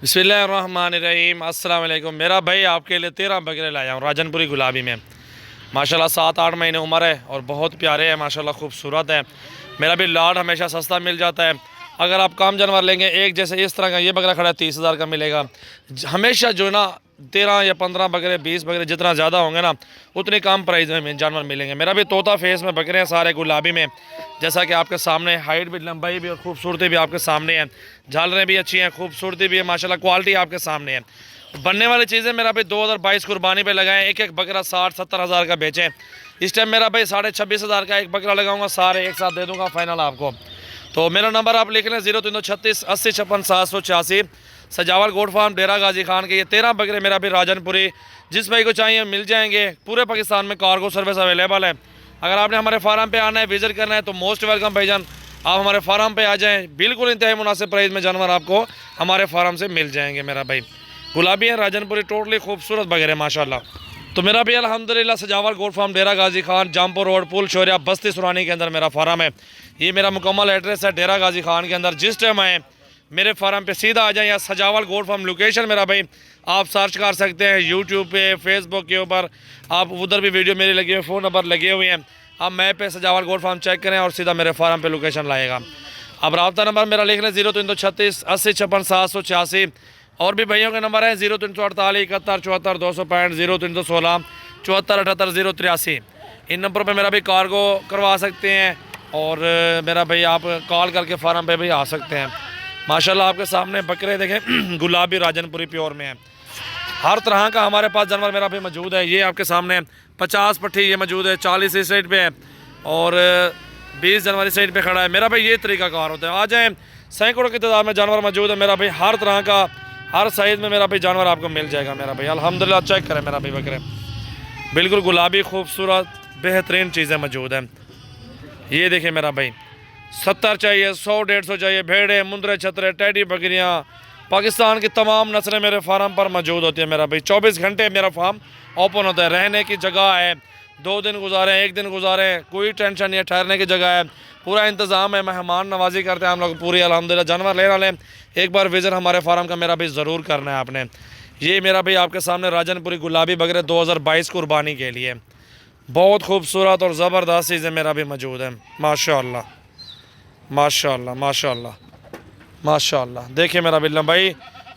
बिस्मिल्लाहिर्रहमानिर्रहीम। अस्सलाम वालेकुम। मेरा भाई आपके लिए 13 बकरे लाया हूँ राजनपुरी गुलाबी में। माशाल्लाह 7-8 महीने उम्र है और बहुत प्यारे हैं माशाल्लाह, खूबसूरत है। मेरा भी लाड हमेशा सस्ता मिल जाता है। अगर आप काम जानवर लेंगे एक जैसे इस तरह का ये बकरा खड़ा है 30,000 का मिलेगा। हमेशा जो ना 13 या 15 बकरे 20 बकरे जितना ज़्यादा होंगे ना उतने कम प्राइस में जानवर मिलेंगे। मेरा भी तोता फेस में बकरे हैं सारे गुलाबी में, जैसा कि आपके सामने हाइट भी लंबाई भी और खूबसूरती भी आपके सामने है। झालरें भी अच्छी हैं, खूबसूरती भी है माशाल्लाह, क्वालिटी आपके सामने है। बनने वाली चीज़ें मेरा भाई 2022 कुर्बानी पे लगाएं। एक एक बकरा 60-70 हज़ार का बेचें। इस टाइम मेरा भाई 26,500 का एक बकरा लगाऊंगा, सारे एक साथ दे दूंगा फाइनल आपको। तो मेरा नंबर आप लिख लें 0336 80 56 786। सजावल गोट फार्म डेरा गाजी खान के ये 13 बकरे मेरा भी राजनपुरी, जिस भाई को चाहिए मिल जाएंगे। पूरे पाकिस्तान में कार्गो सर्विस अवेलेबल है। अगर आपने हमारे फार्म पे आना है, विजिट करना है तो मोस्ट वेलकम भाईजान, आप हमारे फार्म पे आ जाएं। बिल्कुल इंतहाई मुनासिब प्राइस में जानवर आपको हमारे फार्म से मिल जाएंगे। मेरा भाई गुलाबी है राजनपुरी, टोटली खूबसूरत बकरे माशाल्लाह। तो मेरा भी अल्हम्दुलिल्लाह सजावल गोट फार्म डेरा गाजी खान, जामपुर रोड, पुल शौरिया, बस्ती सुरानी के अंदर मेरा फार्म है। ये मेरा मुकम्मल एड्रेस है डेरा गाजी खान के अंदर। जिस टाइम आए मेरे फार्म पे सीधा आ जाएं, या सजावल गोट फार्म लोकेशन मेरा भाई आप सर्च कर सकते हैं यूट्यूब पे, फेसबुक के ऊपर। आप उधर भी वीडियो मेरी लगी हुई, फ़ोन नंबर लगे हुए हैं। आप मैप पे सजावल गोट फार्म चेक करें और सीधा मेरे फार्म पे लोकेशन लाएगा। अब रब्ता नंबर मेरा लिख लें 0336 80 56 786। और भी भाइयों के नंबर है 0348 71 74 265, 0316 74 78 083। इन नंबरों पे मेरा भी कार्गो करवा सकते हैं और मेरा भाई आप कॉल करके फार्म पे भी आ सकते हैं। माशाल्लाह आपके सामने बकरे देखें गुलाबी राजनपुरी प्योर में है। हर तरह का हमारे पास जानवर मेरा भी मौजूद है। ये आपके सामने 50 पट्टी ये मौजूद है, 40 इस साइड पे है और 20 जनवरी साइड पे खड़ा है। मेरा भाई ये तरीका कार होता है। आ जाएँ, सैकड़ों की तादाद में जानवर मौजूद है। मेरा भाई हर तरह का हर साइज़ में मेरा भाई जानवर आपको मिल जाएगा। मेरा भाई अल्हम्दुलिल्लाह चेक करें मेरा भाई बकरे बिल्कुल गुलाबी खूबसूरत बेहतरीन चीज़ें मौजूद हैं। ये देखिए मेरा भाई 70 चाहिए, 100-150 चाहिए, भेड़े, मुंदरे, छतरे, टैडी बकरियाँ, पाकिस्तान की तमाम नस्लें मेरे फार्म पर मौजूद होती है। मेरा भाई 24 घंटे मेरा फार्म ओपन होता है। रहने की जगह है, 2 दिन गुजारें 1 दिन गुजारें, कोई टेंशन नहीं है। ठहरने की जगह है, पूरा इंतज़ाम है। मेहमान नवाजी करते हैं हम लोग पूरी अल्हम्दुलिल्लाह। जानवर लेने वाले एक बार विज़िट हमारे फार्म का मेरा भाई ज़रूर करना है आपने। ये मेरा भाई आपके सामने राजनपुरी गुलाबी बकरे 2022 कुर्बानी के लिए बहुत खूबसूरत और ज़बरदस्त चीज़ें मेरा भी मौजूद है। माशाल्लाह माशाल्लाह माशाल्लाह माशाल्लाह। देखिए मेरा भी लंबाई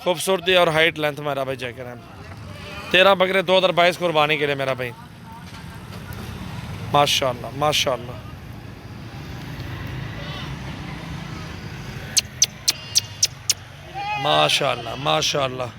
खूबसूरती और हाइट लेंथ मेरा भाई चेक करें। 13 बकरे 2022 कुर्बानी के लिए मेरा भाई माशाल्लाह माशाल्लाह। माशाल्लाह माशाल्लाह।